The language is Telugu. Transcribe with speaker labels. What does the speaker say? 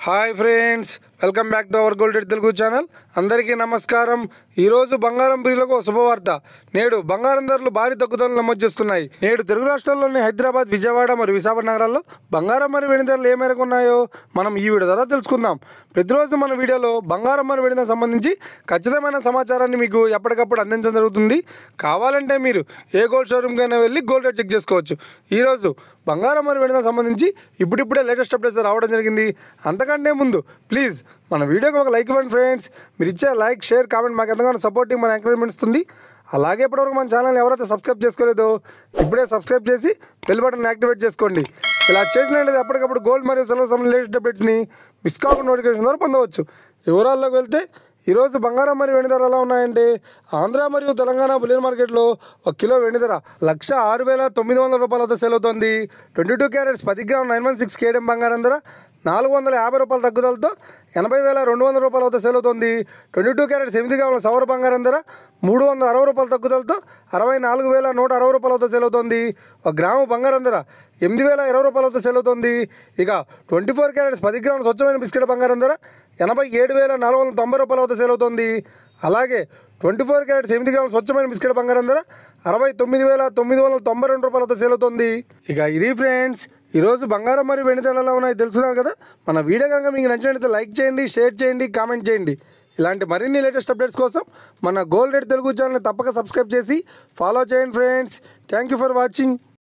Speaker 1: Hi friends, welcome back to our gold rate Telugu channel. అందరికీ నమస్కారం. ఈరోజు బంగారం ప్రియులకు శుభవార్త. నేడు బంగారం ధరలు భారీ తగ్గుదలను నమోదు చేస్తున్నాయి. నేడు తెలుగు రాష్ట్రాల్లోని హైదరాబాద్, విజయవాడ మరియు విశాఖపట్నం నగరాల్లో బంగారం మరియు వెండి ధరలు ఏ మేరకు ఉన్నాయో మనం ఈ వీడియో ద్వారా తెలుసుకుందాం. ప్రతిరోజు మన వీడియోలో బంగారం మరియు వెండి ధరకు సంబంధించి ఖచ్చితమైన సమాచారాన్ని మీకు ఎప్పటికప్పుడు అందించడం జరుగుతుంది. కావాలంటే మీరు ఏ గోల్డ్ షోరూమ్కైనా వెళ్ళి గోల్డ్ రేట్ చెక్ చేసుకోవచ్చు. ఈరోజు బంగారం మరియు వెండి ధరకు సంబంధించి ఇప్పుడిప్పుడే లేటెస్ట్ అప్డేట్స్ రావడం జరిగింది. అంతకంటే ముందు ప్లీజ్ మన వీడియోకి ఒక లైక్ ఇవ్వండి ఫ్రెండ్స్. మీరు ఇచ్చే లైక్, షేర్, కామెంట్ మాకు ఎంతగానో సపోర్టింగ్, మన ఎంకరేజ్మెంట్ ఇస్తుంది. అలాగే ఇప్పటివరకు మన ఛానల్ ఎవరైతే సబ్స్క్రైబ్ చేసుకోలేదో ఇప్పుడే సబ్స్క్రైబ్ చేసి బెల్ బటన్ యాక్టివేట్ చేసుకోండి. ఇలా చేసినట్లయితే ఎప్పటికప్పుడు గోల్డ్ మరియు సిల్వర్ సంబంధించిన లేటెస్ట్ అప్డేట్స్ని మిస్ కాకుండా నోటిఫికేషన్ ద్వారా పొందవచ్చు. వివరాల్లోకి వెళ్తే ఈరోజు బంగారం మరియు వెండి ధర ఎలా ఉన్నాయంటే, ఆంధ్ర మరియు తెలంగాణ బులియన్ మార్కెట్లో 1 కిలో వెండి ధర 1,06,900 రూపాయల వద్ద సేల్ అవుతుంది. 22 క్యారెట్స్ 10 గ్రామ్ 916 కేఎం బంగారం ధర 450 రూపాయల తగ్గుదలతో 80,200 రూపాయల వద్ద సేల్ అవుతుంది. 22 క్యారెట్స్ 8 గ్రాముల సవర బంగారం ధర 360 రూపాయల తగ్గుదలతో 64,160 రూపాయల వద్ద సేల్ అవుతుంది. 1 గ్రాము బంగారం ధర 8,020 రూపాయల వద్ద సేల్ అవుతుంది. ఇక 24 క్యారెట్స్ 10 గ్రాముల స్వచ్ఛమైన బిస్కెట్ బంగారం ధర 87,490 రూపాయల వద్ద సేల్ అవుతుంది. అలాగే 24 క్యారెట్స్ 8 గ్రాముల స్వచ్ఛమైన బిస్కెట్ బంగారం ధర 69,992 రూపాయల వద్ద సేల్ అవుతుంది. ఇక ఇది ఫ్రెండ్స్, ఈరోజు బంగారం మరియు వెండి ధరలు ఎలా ఉన్నాయో తెలుసుకున్నారు కదా. మన వీడియో కనుక మీకు నచ్చినట్లయితే లైక్ చేయండి, షేర్ చేయండి, కామెంట్ చేయండి. ఇలాంటి మరిన్ని లేటెస్ట్ అప్డేట్స్ కోసం మన గోల్డ్ రేట్ తెలుగు ఛానల్ని తప్పక సబ్స్క్రైబ్ చేసి ఫాలో చేయండి friends. Thank you for watching.